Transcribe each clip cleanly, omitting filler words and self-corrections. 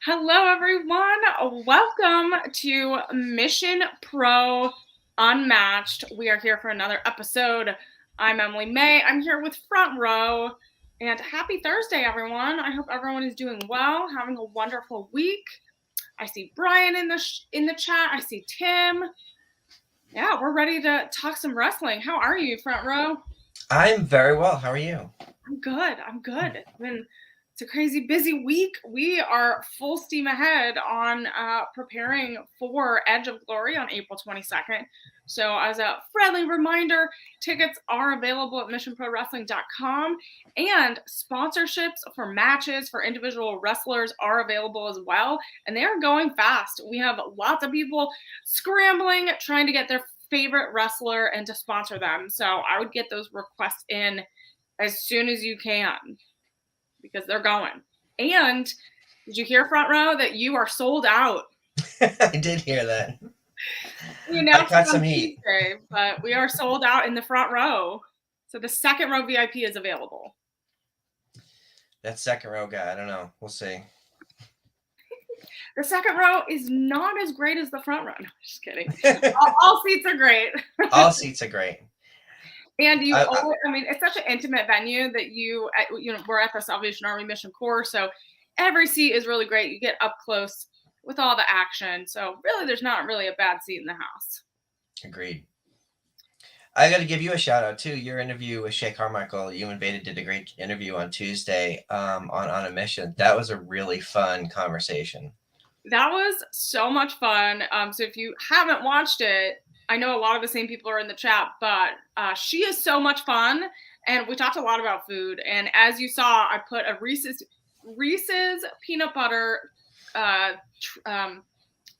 Hello, everyone. Welcome to Mission Pro Unmatched. We are here for another episode. I'm Emily May. I'm here with Front Row. And happy Thursday, everyone. I hope everyone is doing well, having a wonderful week. I see Brian in the chat. I see Tim. Yeah, we're ready to talk some wrestling. How are you, Front Row? I'm very well. How are you? I'm good. It's a crazy busy week. We are full steam ahead on preparing for Edge of Glory on April 22nd. So as a friendly reminder, tickets are available at missionprowrestling.com, and sponsorships for matches for individual wrestlers are available as well. And they are going fast. We have lots of people scrambling, trying to get their favorite wrestler and to sponsor them. So I would get those requests in as soon as you can because they're going. And did you hear, Front Row, that you are sold out? I did hear that. We announced it on Tuesday, but we are sold out in the front row. So the second row VIP is available. That second row guy, I don't know. We'll see. The second row is not as great as the front row. No, just kidding. all seats are great. All seats are great. And it's such an intimate venue that we're at the Salvation Army Mission Corps, so every seat is really great. You get up close with all the action. So really, there's not really a bad seat in the house. Agreed. I got to give you a shout out too. Your interview with Shay Carmichael, you and Beta did a great interview on Tuesday on a mission. That was a really fun conversation. That was so much fun. So if you haven't watched it, I know a lot of the same people are in the chat, but she is so much fun. And we talked a lot about food. And as you saw, I put a Reese's peanut butter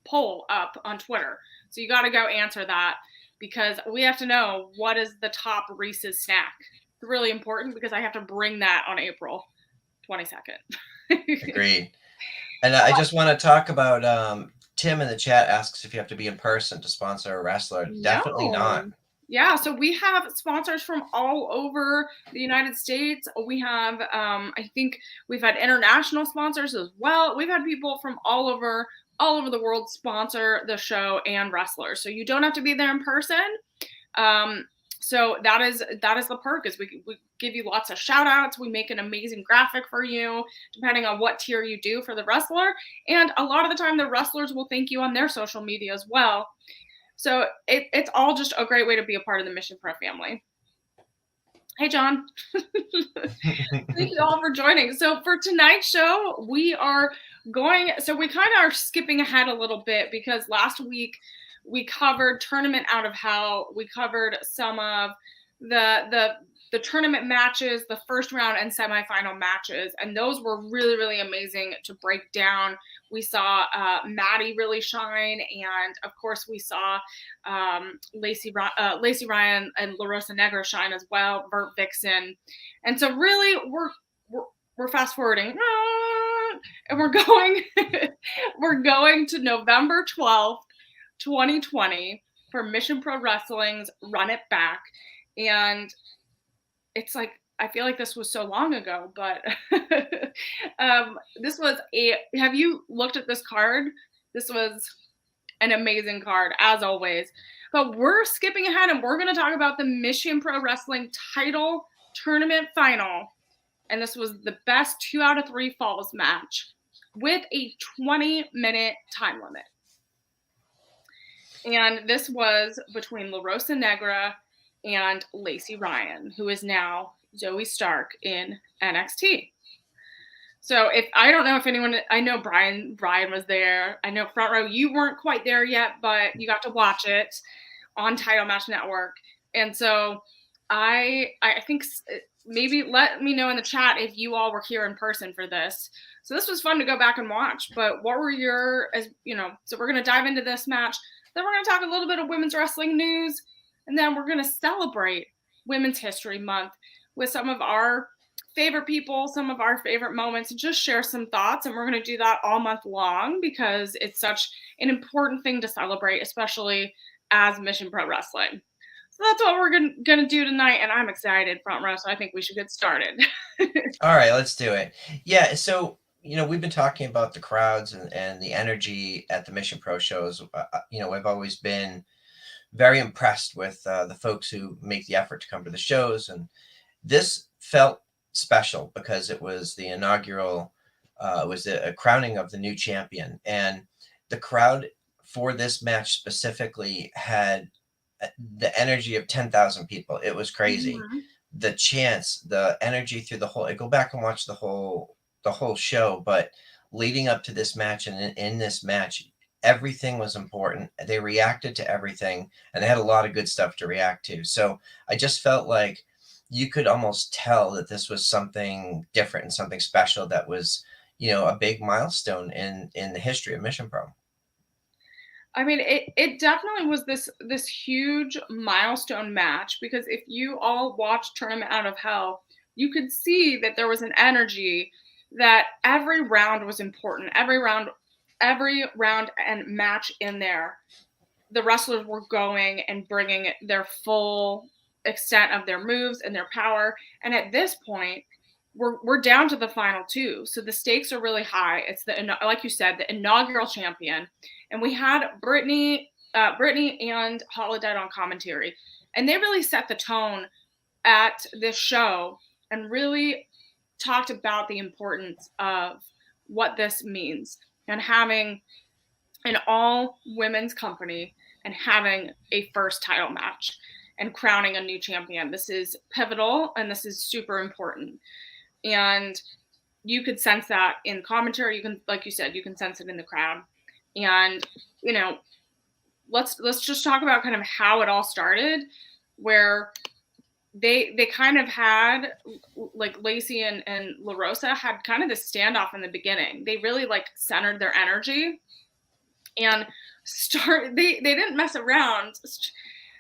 poll up on Twitter. So you got to go answer that because we have to know what is the top Reese's snack. It's really important because I have to bring that on April 22nd. Agreed. And I just want to talk about Tim in the chat asks if you have to be in person to sponsor a wrestler. No. Definitely not. Yeah, so we have sponsors from all over the United States. We have, I think we've had international sponsors as well. We've had people from all over the world sponsor the show and wrestlers. So you don't have to be there in person. So that is the perk is we give you lots of shout outs. We make an amazing graphic for you, depending on what tier you do for the wrestler. And a lot of the time the wrestlers will thank you on their social media as well. So it's all just a great way to be a part of the Mission Pro family. Hey, John. Thank you all for joining. So for tonight's show, we kind of are skipping ahead a little bit because last week we covered Tournament Out of Hell. We covered some of the tournament matches, the first round and semifinal matches, and those were really, really amazing to break down. We saw Maddie really shine, and of course we saw Lacey Ryan and LaRosa Negra shine as well, Burt Vixen, and so really we're fast forwarding, and we're going to November 12th, 2020 for Mission Pro Wrestling's Run It Back, and it's like, I feel like this was so long ago, but have you looked at this card? This was an amazing card, as always. But we're skipping ahead, and we're going to talk about the Mission Pro Wrestling title tournament final. And this was the best 2 out of 3 falls match with a 20-minute time limit. And this was between LaRosa Negra and Lacey Ryan, who is now Zoe Stark in NXT. So I don't know if anyone, I know Brian was there. I know Front Row, you weren't quite there yet, but you got to watch it on Title Match Network. And so I think maybe let me know in the chat if you all were here in person for this. So this was fun to go back and watch, but what were so we're going to dive into this match. Then we're going to talk a little bit of women's wrestling news. And then we're going to celebrate Women's History Month with some of our favorite people, some of our favorite moments, and just share some thoughts. And we're going to do that all month long because it's such an important thing to celebrate, especially as Mission Pro Wrestling. So that's what we're going to do tonight. And I'm excited, Front Row, so I think we should get started. All right, let's do it. Yeah, so we've been talking about the crowds and the energy at the Mission Pro shows. I've always been very impressed with the folks who make the effort to come to the shows. And this felt special because it was the inaugural, it was a crowning of the new champion. And the crowd for this match specifically had the energy of 10,000 people. It was crazy. Mhm. The chants, the energy through the whole, I go back and watch the whole show, but leading up to this match and in this match, everything was important. They reacted to everything and they had a lot of good stuff to react to. So I just felt like you could almost tell that this was something different and something special that was, a big milestone in the history of Mission Pro. I mean, it definitely was this huge milestone match, because if you all watched Tournament Out of Hell, you could see that there was an energy that every round was important. Every round and match in there, the wrestlers were going and bringing their full extent of their moves and their power. And at this point, we're down to the final two, so the stakes are really high. It's like you said, the inaugural champion, and we had Brittany and Holiday on commentary, and they really set the tone at this show and really talked about the importance of what this means, and having an all women's company and having a first title match and crowning a new champion. This is pivotal and this is super important. And you could sense that in commentary. You can, like you said, you can sense it in the crowd. And let's just talk about kind of how it all started, where they kind of had, like, Lacey and LaRosa had kind of this standoff in the beginning. They really like centered their energy and they didn't mess around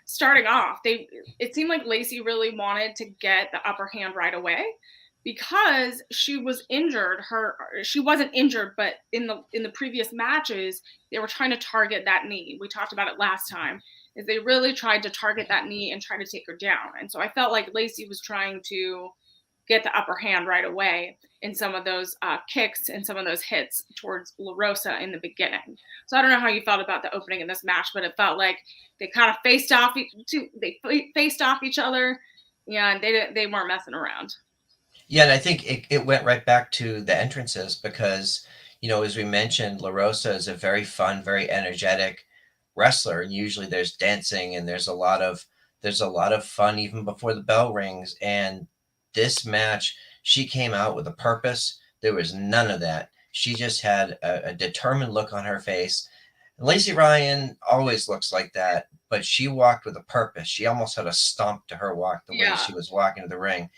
starting off. It seemed like Lacey really wanted to get the upper hand right away, because she was injured. She wasn't injured, but in the previous matches, they were trying to target that knee. We talked about it last time, is they really tried to target that knee and try to take her down. And so I felt like Lacey was trying to get the upper hand right away in some of those kicks and some of those hits towards LaRosa in the beginning. So I don't know how you felt about the opening in this match, but it felt like they kind of faced off each other, and they weren't messing around. Yeah, and I think it went right back to the entrances because, as we mentioned, LaRosa is a very fun, very energetic wrestler, and usually there's dancing and there's a lot of fun even before the bell rings. And this match, she came out with a purpose. There was none of that. She just had a determined look on her face. Lacey Ryan always looks like that, but she walked with a purpose. She almost had a stomp to her walk the way Yeah. she was walking to the ring.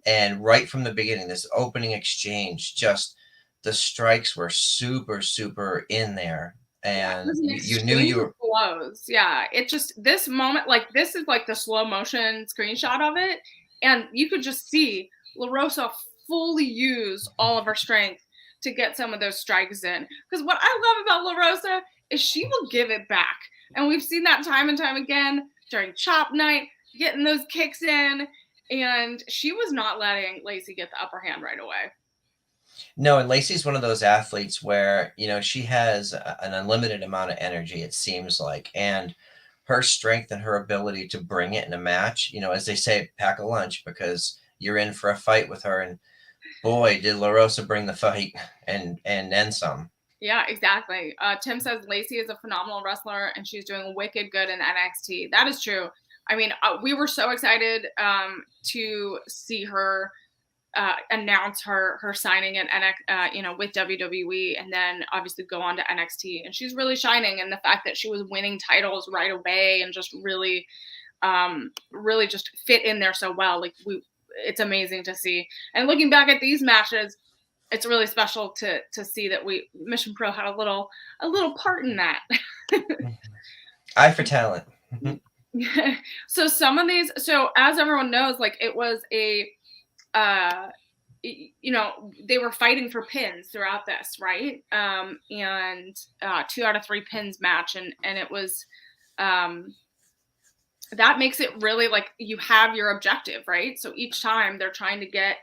And right from the beginning, this opening exchange, just the strikes were super, super in there. Yeah, it And was an you knew exchange you of were, blows. Yeah, it just, this moment, like, this is like the slow motion screenshot of it, and you could just see LaRosa fully use all of her strength to get some of those strikes in. Because what I love about LaRosa is she will give it back, and we've seen that time and time again during Chop Night, getting those kicks in, and she was not letting Lacey get the upper hand right away. no, and Lacey's one of those athletes where, she has an unlimited amount of energy, it seems like. And her strength and her ability to bring it in a match, as they say, pack a lunch because you're in for a fight with her. And boy, did LaRosa bring the fight and then some. Yeah, exactly. Tim says Lacey is a phenomenal wrestler and she's doing wicked good in NXT. That is true. I mean, we were so excited to see her announce her signing at with WWE, and then obviously go on to NXT. And she's really shining. And the fact that she was winning titles right away and just really, really just fit in there so well. Like, it's amazing to see. And looking back at these matches, it's really special to see that Mission Pro had a little part in that. Eye for talent. So some of these, so as everyone knows, like, it was a they were fighting for pins throughout this, right? And 2 out of 3 pins match, and it was that makes it really like you have your objective, right? So each time they're trying to get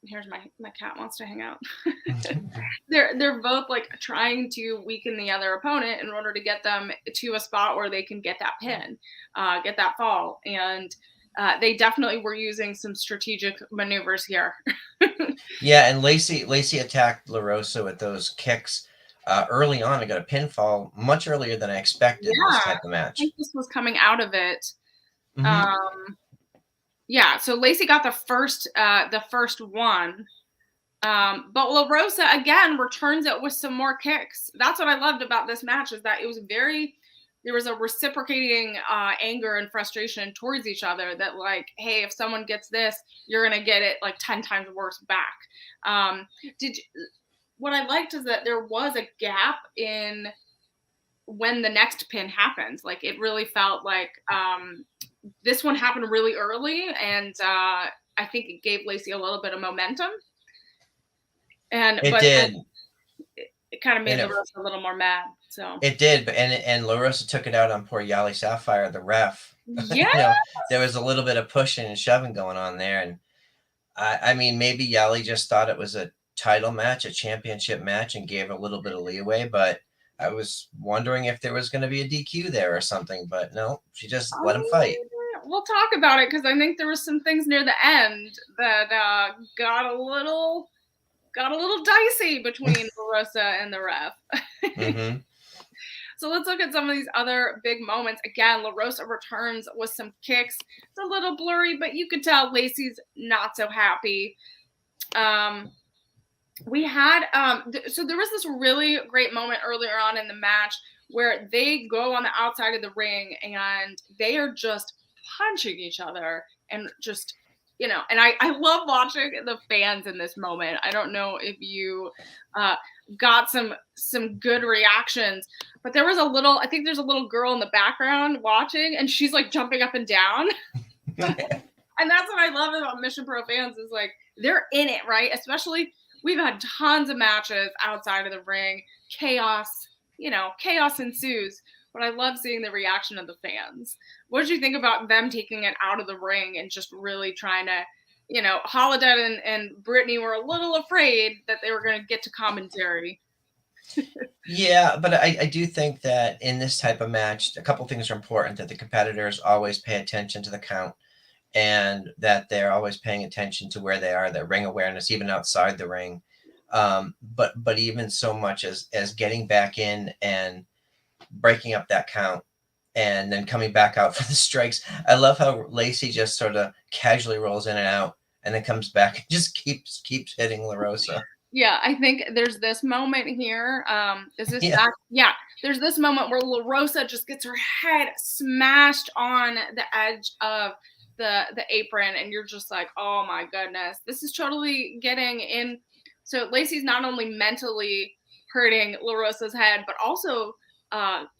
here's my cat wants to hang out. They're both like trying to weaken the other opponent in order to get them to a spot where they can get that pin, get that fall, and they definitely were using some strategic maneuvers here. Yeah, and Lacey attacked LaRosa with those kicks early on. And got a pinfall much earlier than I expected in this Yeah, type of I match. think this was coming out of it. Hmm. Yeah, so Lacey got the first one. But LaRosa again returns it with some more kicks. That's what I loved about this match, is that it was there was a reciprocating anger and frustration towards each other, that like, hey, if someone gets this, you're gonna get it like 10 times worse back. Um, did you, what I liked is that there was a gap in when the next pin happens. Like, it really felt like this one happened really early, and I think it gave Lacey a little bit of momentum. It But did, it kind of made and LaRosa a little more mad. So it did, but and LaRosa took it out on poor Yali Sapphire, the ref. yeah, There was a little bit of pushing and shoving going on there, and I mean, maybe Yali just thought it was a title match, a championship match, and gave a little bit of leeway. But I was wondering if there was going to be a DQ there or something. But no, she just let him fight. we'll talk about it, because I think there was some things near the end that got a little dicey between LaRosa and the ref. Mm-hmm. So let's look at some of these other big moments. Again, LaRosa returns with some kicks. It's a little blurry, but you could tell Lacey's not so happy. We had so there was this really great moment earlier on in the match where they go on the outside of the ring and they are just punching each other, and just, and I love watching the fans in this moment. I don't know if you got some good reactions, but there was I think there's a little girl in the background watching, and she's like jumping up and down. And that's what I love about Mission Pro fans, is like, they're in it, right? Especially, we've had tons of matches outside of the ring. Chaos ensues. But I love seeing the reaction of the fans. What did you think about them taking it out of the ring and just really trying to, Holiday and Brittany were a little afraid that they were going to get to commentary. Yeah, but I do think that in this type of match, a couple things are important: that the competitors always pay attention to the count, and that they're always paying attention to where they are, their ring awareness, even outside the ring. But even so much as getting back in and breaking up that count, and then coming back out for the strikes. I love how Lacey just sort of casually rolls in and out, and then comes back and just keeps hitting LaRosa. Yeah, I think there's this moment here. Is this Yeah. back? Yeah, there's this moment where LaRosa just gets her head smashed on the edge of the apron, and you're just like, oh my goodness, this is totally getting in. So Lacey's not only mentally hurting LaRosa's head, but also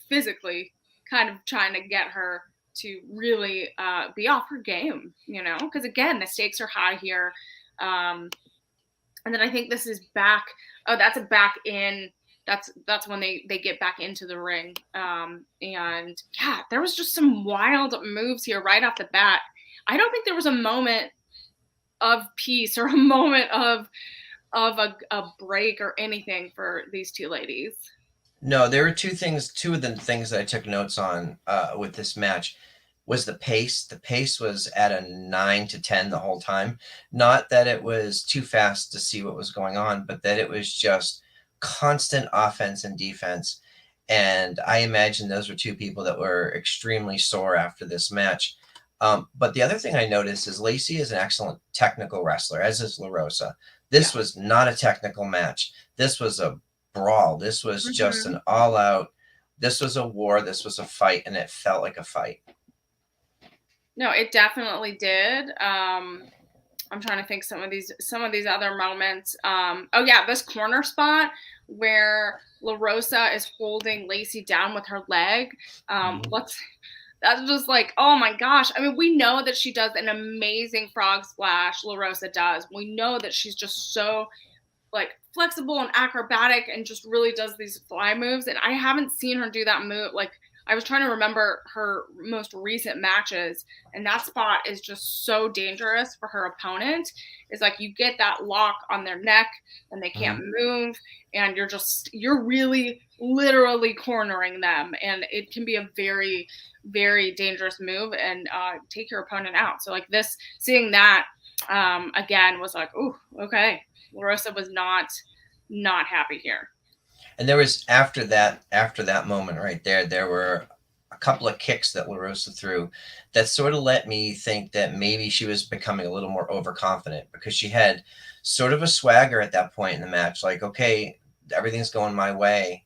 physically kind of trying to get her to really be off her game, because again, the stakes are high here. And then I think this is back. Oh, that's a back in. That's when they get back into the ring. And yeah, there was just some wild moves here right off the bat. I don't think there was a moment of peace or a moment of a break or anything for these two ladies. No, there were two things. Two of the things that I took notes on with this match was the pace. The pace was at a 9 to 10 the whole time. Not that it was too fast to see what was going on, but that it was just constant offense and defense. And I imagine those were two people that were extremely sore after this match. But the other thing I noticed is Lacey is an excellent technical wrestler, as is LaRosa. This was not a technical match. This was a brawl. This was just an all out. This was a war. This was a fight, and it felt like a fight. No, it definitely did. I'm trying to think some of these other moments. Oh yeah, this corner spot where LaRosa is holding Lacey down with her leg. That's just like, oh my gosh. I mean, we know that she does an amazing frog splash. LaRosa does. We know that she's just so like flexible and acrobatic and just really does these fly moves. And I haven't seen her do that move. Like, I was trying to remember her most recent matches, and that spot is just so dangerous for her opponent. Is like you get that lock on their neck and they can't move, and you're really literally cornering them, and it can be a very, very dangerous move and take your opponent out. So like seeing that again was like, ooh, okay. LaRosa was not happy here. And there was after that moment right there were a couple of kicks that LaRosa threw that sort of let me think that maybe she was becoming a little more overconfident, because she had sort of a swagger at that point in the match, like, okay, everything's going my way.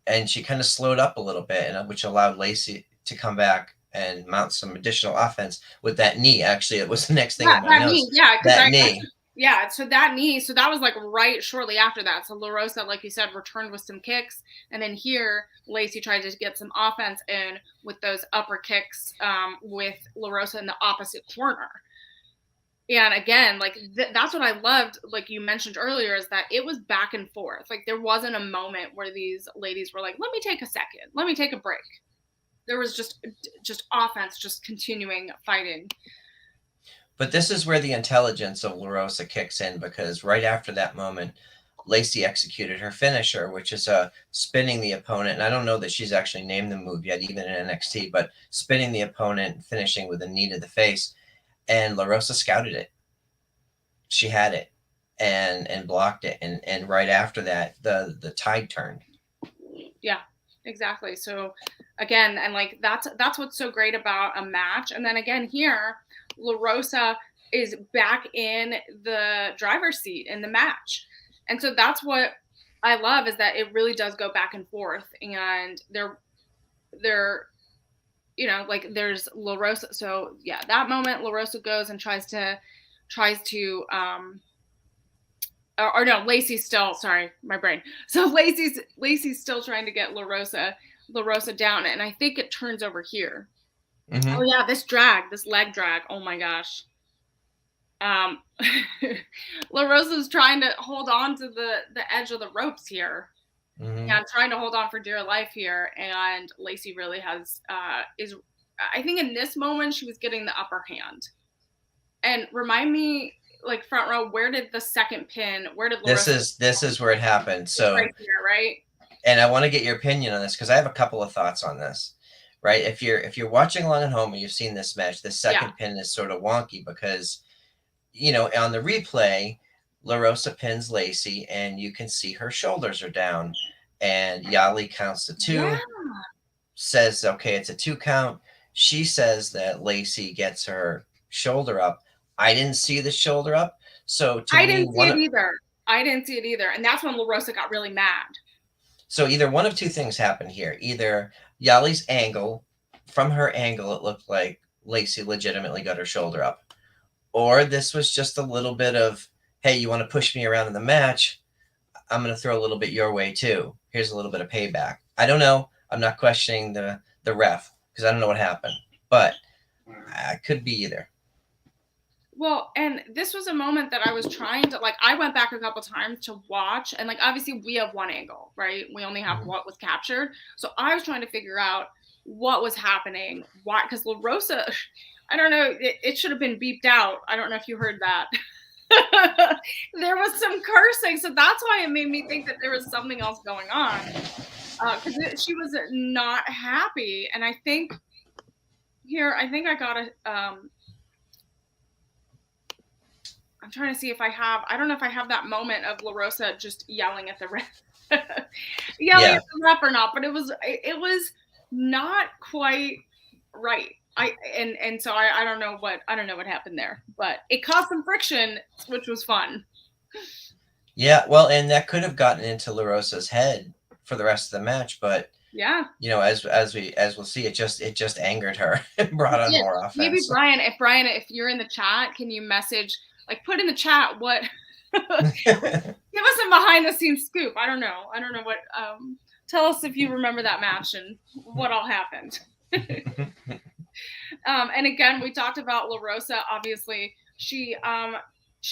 And she kind of slowed up a little bit, and which allowed Lacey to come back and mount some additional offense with that knee. Actually, it was the next thing in my notes. That knee. Yeah, so that knee, so that was like right shortly after that. So LaRosa, like you said, returned with some kicks. And then here, Lacey tried to get some offense in with those upper kicks with LaRosa in the opposite corner. And again, like that's what I loved, like you mentioned earlier, is that it was back and forth. Like there wasn't a moment where these ladies were like, let me take a second, let me take a break. There was just offense, just continuing fighting. But this is where the intelligence of LaRosa kicks in, because right after that moment, Lacey executed her finisher, which is spinning the opponent. And I don't know that she's actually named the move yet, even in NXT, but spinning the opponent, finishing with a knee to the face. And LaRosa scouted it. She had it and blocked it. And right after that, the tide turned. Yeah, exactly. So again, and like that's what's so great about a match. And then again here, LaRosa is back in the driver's seat in the match. And so that's what I love, is that it really does go back and forth. And they're you know, like there's LaRosa. So yeah, that moment LaRosa goes and tries to or no, Lacey's still, sorry, my brain. So Lacey's still trying to get LaRosa down, and I think it turns over here. Oh yeah, this leg drag. Oh my gosh. LaRosa's trying to hold on to the edge of the ropes here. Yeah, I'm trying to hold on for dear life here, and Lacey really has I think in this moment she was getting the upper hand. And remind me, like front row, where did the second pin? Where did LaRosa? This is where it happened. So right here, right? And I want to get your opinion on this, because I have a couple of thoughts on this. Right, if you're watching along at home and you've seen this match, the second pin is sort of wonky, because you know on the replay, LaRosa pins Lacey, and you can see her shoulders are down, and Yali counts to 2, says, okay, it's a 2 count. She says that Lacey gets her shoulder up. I didn't see the shoulder up, so I didn't see it either, and that's when LaRosa got really mad. So either one of two things happened here. Either Yali's angle, from her angle, it looked like Lacey legitimately got her shoulder up. Or this was just a little bit of, hey, you want to push me around in the match? I'm going to throw a little bit your way too. Here's a little bit of payback. I don't know. I'm not questioning the ref, because I don't know what happened. But it could be either. Well, and this was a moment that I was trying to, like, I went back a couple times to watch, and like obviously we have one angle, right? We only have what was captured. So I was trying to figure out what was happening. Why? Because LaRosa, I don't know, it should have been beeped out. I don't know if you heard that. There was some cursing, so that's why it made me think that there was something else going on. Because she was not happy, and I think I got a. I'm trying to see if I don't know if I have that moment of LaRosa just yelling at the ref, at the ref or not, but it was not quite right. So I don't know what happened there, but it caused some friction, which was fun. Yeah, well, and that could have gotten into LaRosa's head for the rest of the match, but yeah, you know, as we'll see, it just angered her and brought on more offense. Maybe Brian, if you're in the chat, can you message? Like, put in the chat what give us a behind the scenes scoop. I don't know what tell us if you remember that match and what all happened. And again, we talked about LaRosa. Obviously, she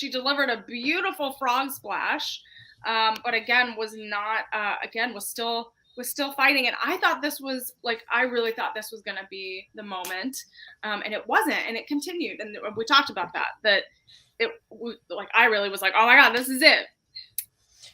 delivered a beautiful frog splash, but again was not was still was still fighting. And I thought this was like, I really thought this was going to be the moment. And it wasn't, and it continued. And we talked about that like, I really was like, oh my God, this is it.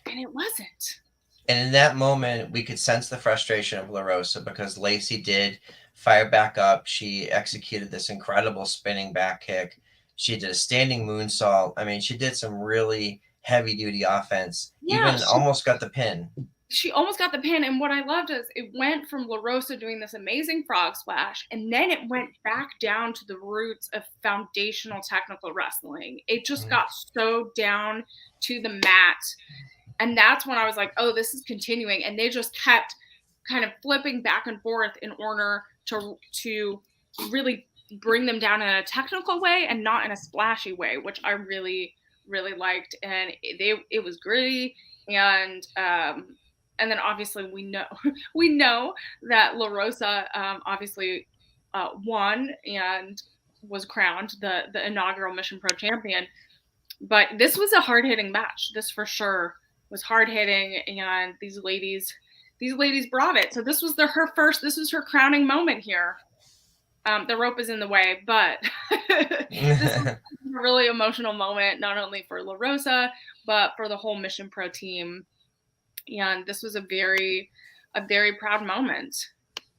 And it wasn't. And in that moment, we could sense the frustration of LaRosa because Lacey did fire back up. She executed this incredible spinning back kick. She did a standing moonsault. I mean, she did some really heavy duty offense, Yeah, even almost got the pin. She almost got the pin. And what I loved is it went from LaRosa doing this amazing frog splash, and then it went back down to the roots of foundational technical wrestling. It just got so down to the mat. And that's when I was like, oh, this is continuing. And they just kept kind of flipping back and forth in order to really bring them down in a technical way and not in a splashy way, which I really, really liked. And it was gritty. And then obviously we know that LaRosa obviously won and was crowned the inaugural Mission Pro champion. But this was a hard-hitting match. This for sure was hard-hitting, and these ladies brought it. So this was this was her crowning moment here. The rope is in the way, but this was a really emotional moment, not only for LaRosa, but for the whole Mission Pro team. And this was a very proud moment.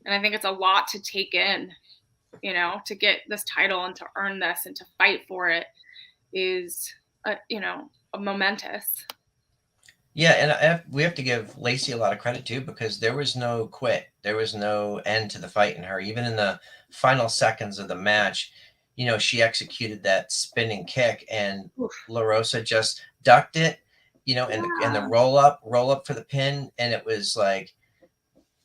And I think it's a lot to take in, to get this title and to earn this and to fight for it is, a momentous. Yeah, and we have to give Lacey a lot of credit too, because there was no quit. There was no end to the fight in her. Even in the final seconds of the match, she executed that spinning kick, and LaRosa just ducked it, and the roll up for the pin. And it was like,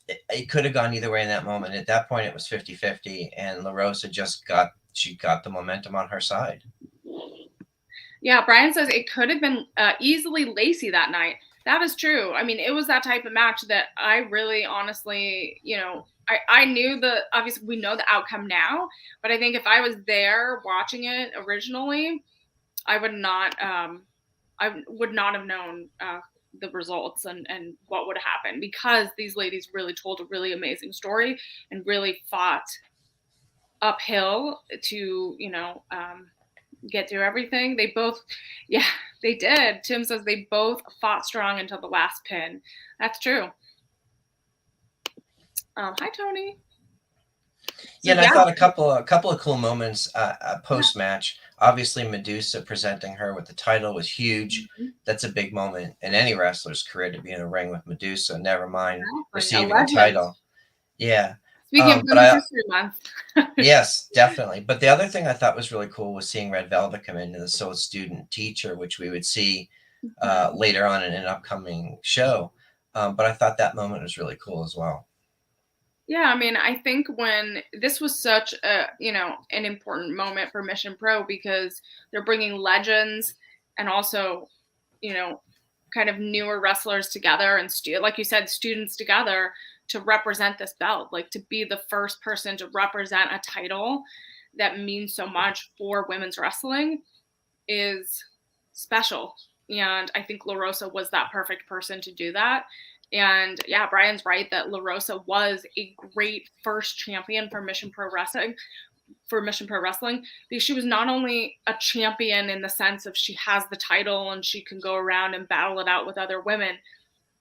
it could have gone either way in that moment. At that point, it was 50-50, and LaRosa she got the momentum on her side. Yeah, Brian says it could have been easily Lacey that night. That is true. I mean, it was that type of match that I really honestly, I knew obviously we know the outcome now, but I think if I was there watching it originally, I would not have known the results and what would have happened, because these ladies really told a really amazing story and really fought uphill to, get through everything. They both, they did. Tim says they both fought strong until the last pin. That's true. Hi, Tony. Yeah, and I thought a couple of cool moments post match. Obviously, Medusa presenting her with the title was huge. Mm-hmm. That's a big moment in any wrestler's career, to be in a ring with Medusa. Never mind receiving a title. Yeah. Speaking of Women's History Month. Yes, definitely. But the other thing I thought was really cool was seeing Red Velvet come in as a student teacher, which we would see later on in an upcoming show. But I thought that moment was really cool as well. Yeah, I mean, I think when this was such a, an important moment for Mission Pro, because they're bringing legends and also, kind of newer wrestlers together and like you said, students together to represent this belt, like to be the first person to represent a title that means so much for women's wrestling is special. And I think LaRosa was that perfect person to do that. And yeah, Brian's right that LaRosa was a great first champion for Mission Pro Wrestling, because she was not only a champion in the sense of she has the title and she can go around and battle it out with other women,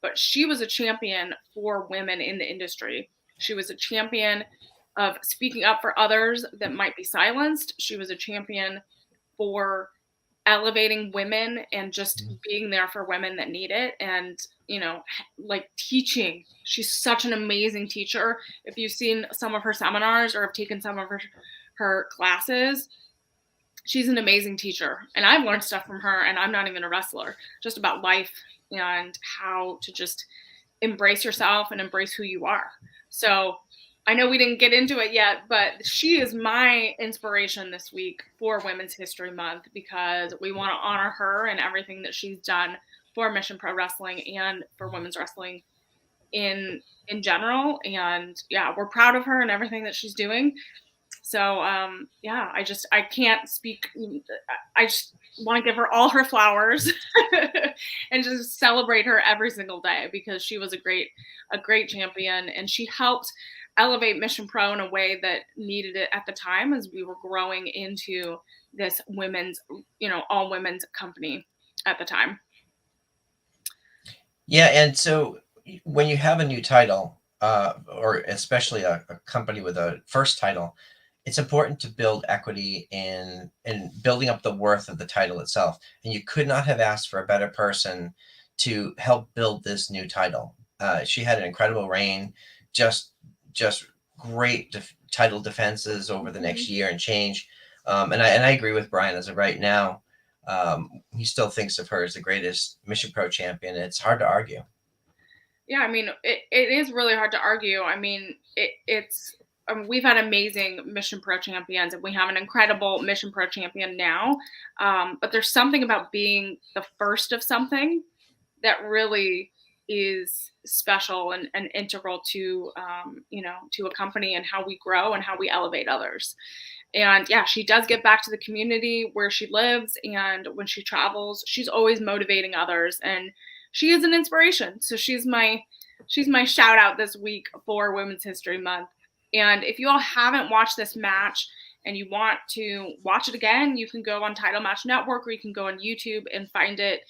but she was a champion for women in the industry. She was a champion of speaking up for others that might be silenced. She was a champion for elevating women and just being there for women that need it. And, like teaching. She's such an amazing teacher. If you've seen some of her seminars or have taken some of her classes, she's an amazing teacher. And I've learned stuff from her, and I'm not even a wrestler, just about life and how to just embrace yourself and embrace who you are. So I know we didn't get into it yet, but she is my inspiration this week for Women's History Month, because we want to honor her and everything that she's done for Mission Pro Wrestling and for women's wrestling in general. And yeah, we're proud of her and everything that she's doing. So I can't speak. want to give her all her flowers and just celebrate her every single day, because she was a great champion, and she helped elevate Mission Pro in a way that needed it at the time, as we were growing into this women's, all women's company at the time. Yeah, and so when you have a new title, or especially a company with a first title, it's important to build equity in building up the worth of the title itself. And you could not have asked for a better person to help build this new title. She had an incredible reign, just great title defenses over the next year and change. And I agree with Brian. As of right now, he still thinks of her as the greatest Mission Pro champion. It's hard to argue. Yeah, I mean, it is really hard to argue. I mean, we've had amazing Mission Pro champions, and we have an incredible Mission Pro champion now. But there's something about being the first of something that really is special and integral to, to a company and how we grow and how we elevate others. And yeah, she does get back to the community where she lives, and when she travels, she's always motivating others, and she is an inspiration. So she's my shout out this week for Women's History Month. And if you all haven't watched this match and you want to watch it again, you can go on Title Match Network, or you can go on YouTube and find it,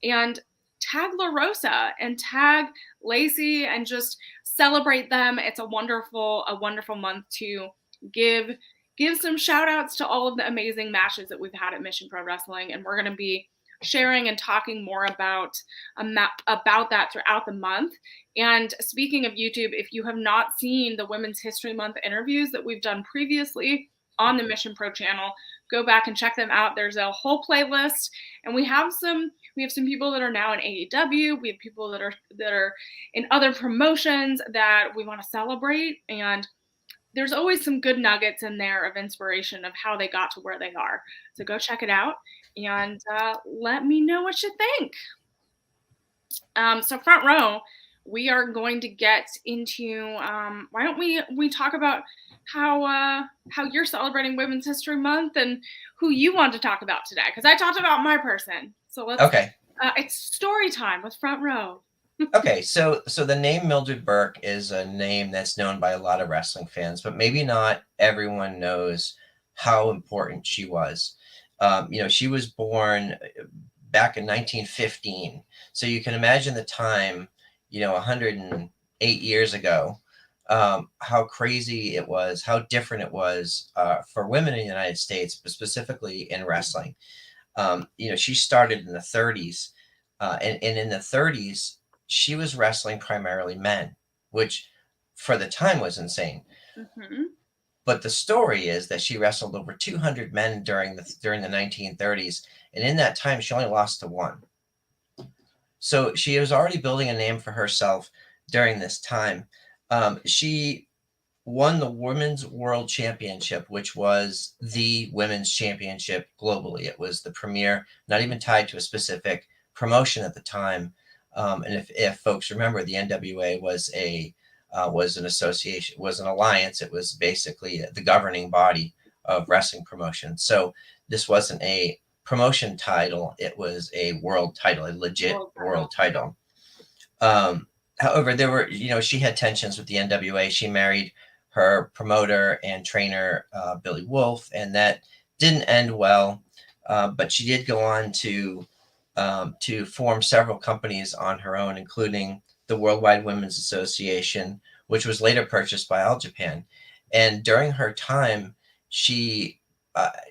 and tag LaRosa and tag Lacey and just celebrate them. It's a wonderful month to give some shout outs to all of the amazing matches that we've had at Mission Pro Wrestling. And we're going to be sharing and talking more about that throughout the month. And speaking of YouTube, if you have not seen the Women's History Month interviews that we've done previously on the Mission Pro channel, go back and check them out. There's a whole playlist, and we have some people that are now in AEW. We have people that are in other promotions that we want to celebrate, and there's always some good nuggets in there of inspiration of how they got to where they are. So go check it out and let me know what you think. So front row, we are going to get into, why don't we talk about how you're celebrating Women's History Month and who you want to talk about today? Because I talked about my person. So let's, okay. It's story time with front row. Okay, so the name Mildred Burke is a name that's known by a lot of wrestling fans, but maybe not everyone knows how important she was. She was born back in 1915, so you can imagine the time, 108 years ago, how crazy it was, how different it was for women in the United States, but specifically in wrestling. She started in the 30s, and in the 30s, she was wrestling primarily men, which for the time was insane. Mm-hmm. But the story is that she wrestled over 200 men during the 1930s, and in that time, she only lost to one. So she was already building a name for herself during this time. She won the Women's World Championship, which was the women's championship globally. It was the premier, not even tied to a specific promotion at the time. And if folks remember, the NWA was an association, was an alliance. It was basically the governing body of wrestling promotion. So this wasn't a promotion title; it was a world title, a legit world title. However, there were, she had tensions with the NWA. She married her promoter and trainer, Billy Wolf, and that didn't end well. But she did go on to form several companies on her own, including the Worldwide Women's Association, which was later purchased by All Japan. And during her time, she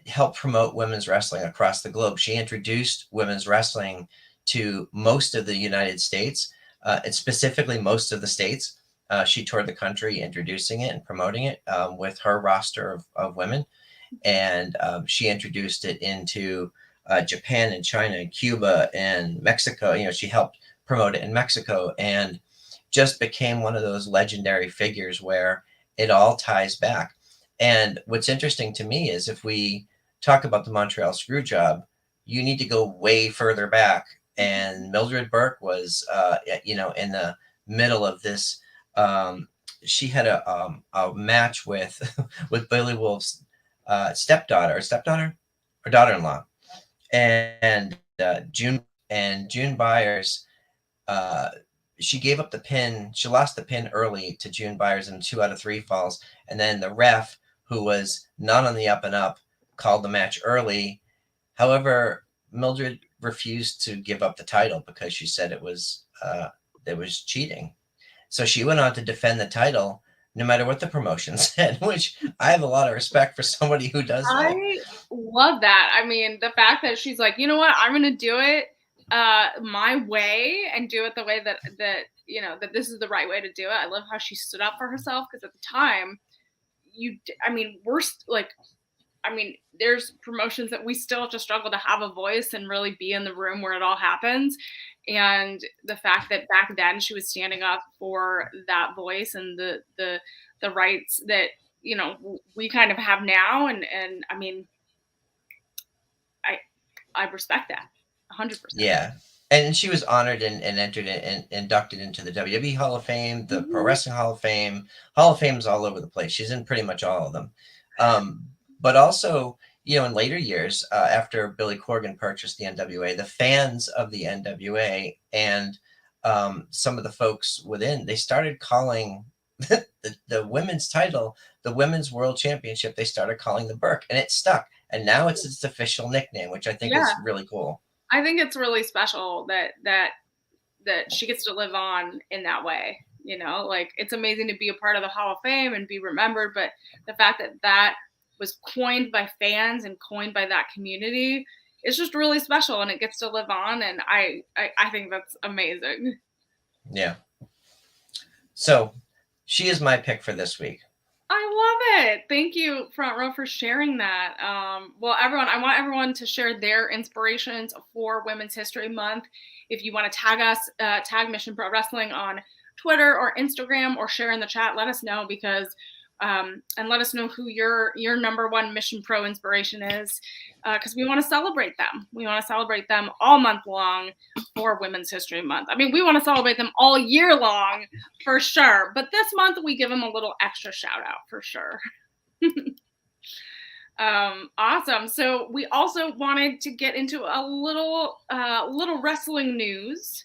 helped promote women's wrestling across the globe. She introduced women's wrestling to most of the United States, and specifically most of the states. She toured the country introducing it and promoting it with her roster of women. And she introduced it into Japan and China and Cuba and Mexico. She helped promote it in Mexico and just became one of those legendary figures where it all ties back. And what's interesting to me is if we talk about the Montreal Screwjob, you need to go way further back. And Mildred Burke was, in the middle of this. She had a match with Billy Wolf's daughter-in-law. and June Byers, uh, she gave up the pin. She lost the pin early to June Byers in 2 out of 3 falls, and then the ref, who was not on the up and up, called the match early. However, Mildred refused to give up the title because she said it was cheating. So she went on to defend the title no matter what the promotion said, which I have a lot of respect for somebody who does that. I love that. I mean, the fact that she's like, you know what, I'm gonna do it my way and do it the way that that this is the right way to do it. I love how she stood up for herself because at the time, I mean, there's promotions that we still have to struggle to have a voice and really be in the room where it all happens. And the fact that back then she was standing up for that voice and the rights that we kind of have now, and I mean, I respect that 100%. Yeah. And she was honored and entered and inducted into the WWE Hall of Fame, the Pro Wrestling Hall of Fame. Hall of Fame's all over the place. She's in pretty much all of them. But also, in later years, after Billy Corgan purchased the NWA, the fans of the NWA and some of the folks within, they started calling the women's title, the Women's World Championship, they started calling the Burke, and it stuck. And now it's its official nickname, which I think is really cool. I think it's really special that she gets to live on in that way. Like, it's amazing to be a part of the Hall of Fame and be remembered, but the fact that was coined by fans and coined by that community, it's just really special, and it gets to live on. And I think that's amazing. Yeah. So she is my pick for this week. I love it. Thank you, Front Row, for sharing that. Well, everyone, I want everyone to share their inspirations for Women's History Month. If you want to tag us, tag Mission Pro Wrestling on Twitter or Instagram, or share in the chat, let us know, because and let us know who your number one Mission Pro inspiration is, because we want to celebrate them. We want to celebrate them all month long for Women's History Month. I mean, we want to celebrate them all year long for sure, but this month we give them a little extra shout out for sure. Awesome. So we also wanted to get into a little wrestling news.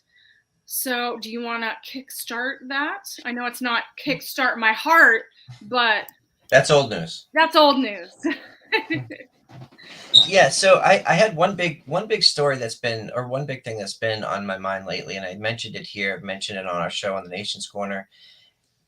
So do you want to kickstart that? I know it's not kickstart my heart, but that's old news. That's old news. Yeah. So I had one big story that's been, or one big thing that's been on my mind lately, and I mentioned it here, mentioned it on our show on the Nation's Corner,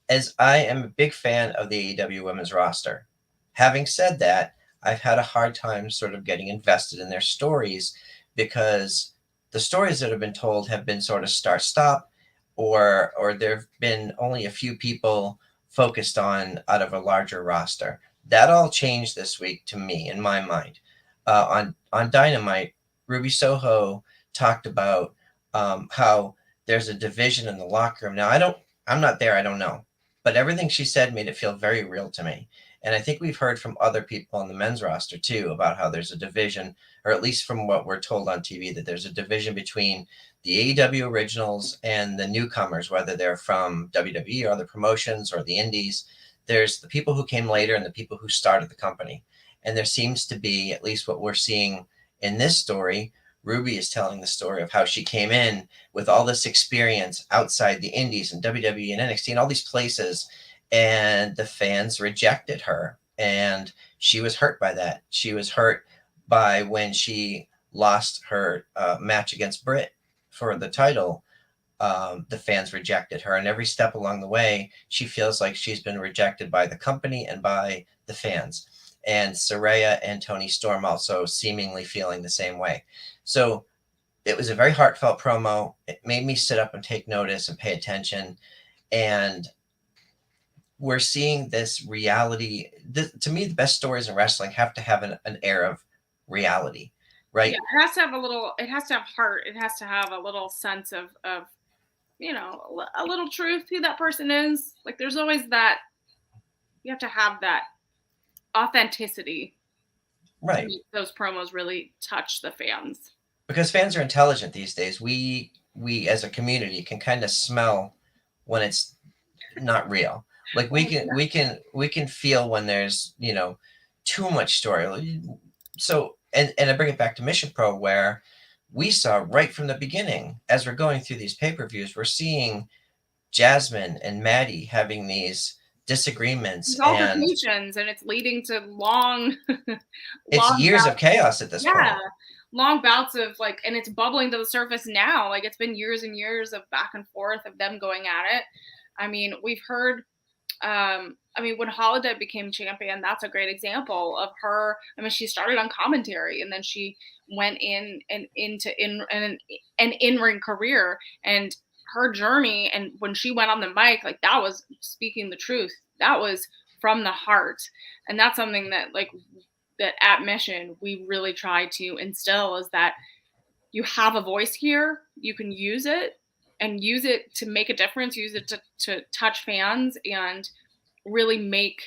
as I am a big fan of the AEW women's roster. Having said that, I've had a hard time sort of getting invested in their stories, because the stories that have been told have been sort of start-stop, or there have been only a few people focused on out of a larger roster. That all changed this week to me, in my mind. On Dynamite, Ruby Soho talked about how there's a division in the locker room. Now, I'm not there, I don't know. But everything she said made it feel very real to me. And I think we've heard from other people on the men's roster too about how there's a division, or at least from what we're told on TV, that there's a division between the AEW originals and the newcomers, whether they're from WWE or other promotions or the indies. There's the people who came later and the people who started the company. And there seems to be, at least what we're seeing in this story, Ruby is telling the story of how she came in with all this experience outside the indies and WWE and NXT and all these places, and the fans rejected her, and she was hurt by that. She was hurt by when she lost her match against Britt for the title. The fans rejected her, and every step along the way, she feels like she's been rejected by the company and by the fans. And Saraya and Toni Storm also seemingly feeling the same way. So it was a very heartfelt promo. It made me sit up and take notice and pay attention. And we're seeing this reality. To me, the best stories in wrestling have to have an air of reality, right? Yeah, it has to have heart. It has to have a little sense of a little truth who that person is. Like, there's always that, you have to have that authenticity, right? Those promos really touch the fans, because fans are intelligent these days. We as a community can kind of smell when it's not real. Like, we can feel when there's too much story. So and I bring it back to Mission Pro, where we saw right from the beginning, as we're going through these pay-per-views, we're seeing Jasmine and Maddie having these disagreements, These and altercations, and it's leading to long, it's long years of bouts. chaos at this Yeah, point. long bouts of like, and it's bubbling to the surface now. Like it's been years and years of back and forth of them going at it. I mean, we've heard. I mean, when Holiday became champion, that's a great example of her. I mean, she started on commentary, and then she went in and into an in-ring career, and her journey. And when she went on the mic, like that was speaking the truth. That was from the heart, and that's something that like that at Mission we really try to instill is that you have a voice here, you can use it and use it to make a difference, use it to touch fans and really make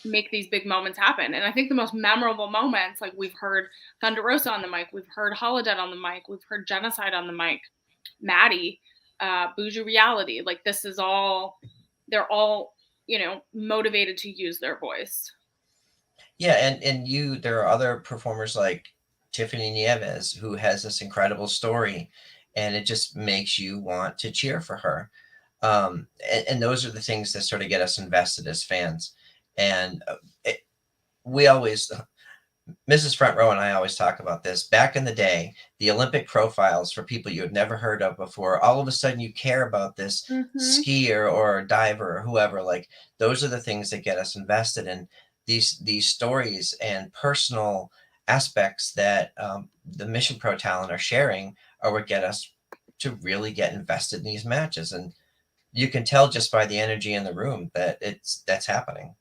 these big moments happen. And I think the most memorable moments, like we've heard Thunder Rosa on the mic, we've heard Holodead on the mic, we've heard Genocide on the mic, Maddie, Bougie Reality, like this is all, they're all, you know, motivated to use their voice. Yeah, and there are other performers like Tiffany Nieves who has this incredible story, and it just makes you want to cheer for her. And those are the things that sort of get us invested as fans. And we always, Mrs. Front Row and I always talk about this. Back in the day, the Olympic profiles for people you had never heard of before, all of a sudden you care about this skier or diver or whoever. Like those are the things that get us invested in these stories and personal aspects that the Mission Pro talent are sharing are what get us to really get invested in these matches. And you can tell just by the energy in the room that that's happening.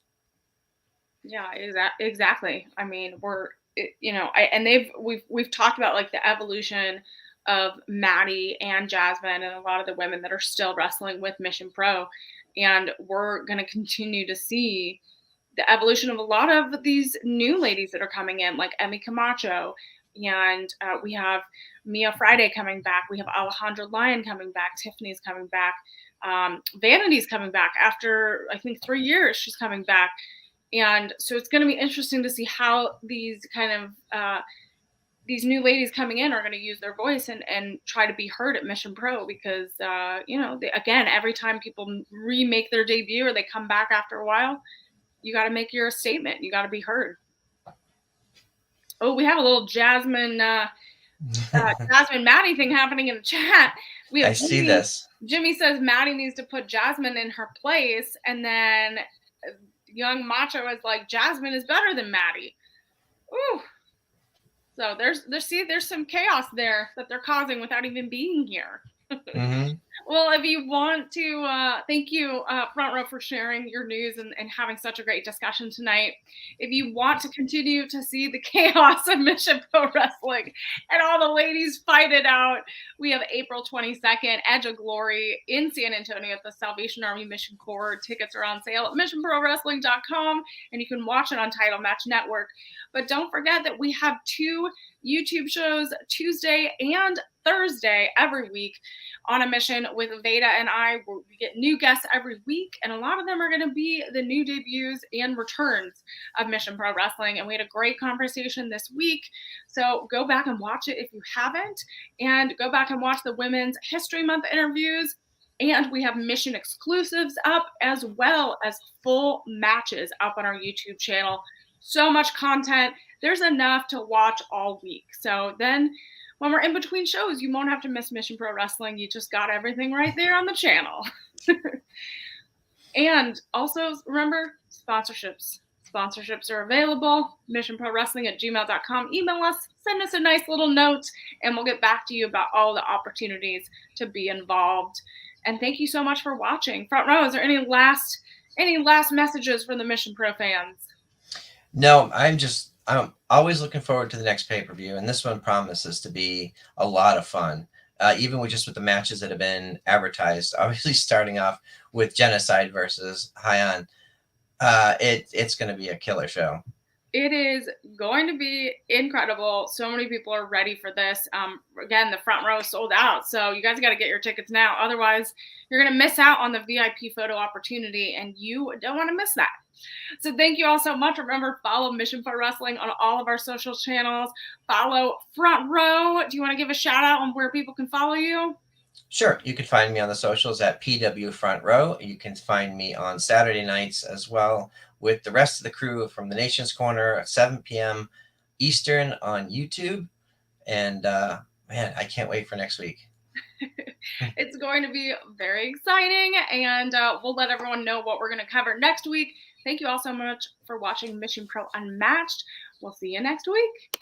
Yeah, exactly. I mean, you know, we've talked about like the evolution of Maddie and Jasmine and a lot of the women that are still wrestling with Mission Pro, and we're going to continue to see the evolution of a lot of these new ladies that are coming in, like Emmy Camacho, and we have Mia Friday coming back. We have Alejandra Lyon coming back. Tiffany's coming back. Vanity's coming back after I think 3 years. She's coming back. And so it's going to be interesting to see how these kind of these new ladies coming in are going to use their voice and try to be heard at Mission Pro because, you know, again, every time people remake their debut or they come back after a while, you got to make your statement. You got to be heard. Oh, we have a little Jasmine Maddie thing happening in the chat. We have I see this. Jimmy says Maddie needs to put Jasmine in her place, and then Young Macho is like, Jasmine is better than Maddie. Ooh. So there's some chaos there that they're causing without even being here. Mm-hmm. Well, if you want to, thank you, Front Row, for sharing your news and having such a great discussion tonight. If you want to continue to see the chaos of Mission Pro Wrestling and all the ladies fight it out, we have April 22nd, Edge of Glory in San Antonio at the Salvation Army Mission Corps. Tickets are on sale at missionprowrestling.com, and you can watch it on Title Match Network. But don't forget that we have 2 YouTube shows, Tuesday and Thursday every week on a mission with Veda and I. We get new guests every week, and a lot of them are going to be the new debuts and returns of Mission Pro Wrestling. And we had a great conversation this week. So go back and watch it if you haven't, and go back and watch the Women's History Month interviews. And we have Mission exclusives up as well as full matches up on our YouTube channel. So much content. There's enough to watch all week. So then when we're in between shows, you won't have to miss Mission Pro Wrestling. You just got everything right there on the channel. And also remember, sponsorships. Sponsorships are available. missionprowrestling@gmail.com. Email us, send us a nice little note, and we'll get back to you about all the opportunities to be involved. And thank you so much for watching. Front Row, is there any last messages for the Mission Pro fans? No, I'm always looking forward to the next pay-per-view, and this one promises to be a lot of fun. Even with the matches that have been advertised, obviously starting off with Genocide versus Hyan, it's going to be a killer show. It is going to be incredible. So many people are ready for this. Again, the front row is sold out. So you guys got to get your tickets now. Otherwise, you're going to miss out on the VIP photo opportunity, and you don't want to miss that. So thank you all so much. Remember, follow Mission Pro Wrestling on all of our social channels. Follow Front Row. Do you want to give a shout out on where people can follow you? Sure. You can find me on the socials at PW Front Row. You can find me on Saturday nights as well with the rest of the crew from the Nation's Corner at 7 p.m. Eastern on YouTube. And man, I can't wait for next week. It's going to be very exciting, and we'll let everyone know what we're going to cover next week. Thank you all so much for watching Mission Pro Unmatched. We'll see you next week.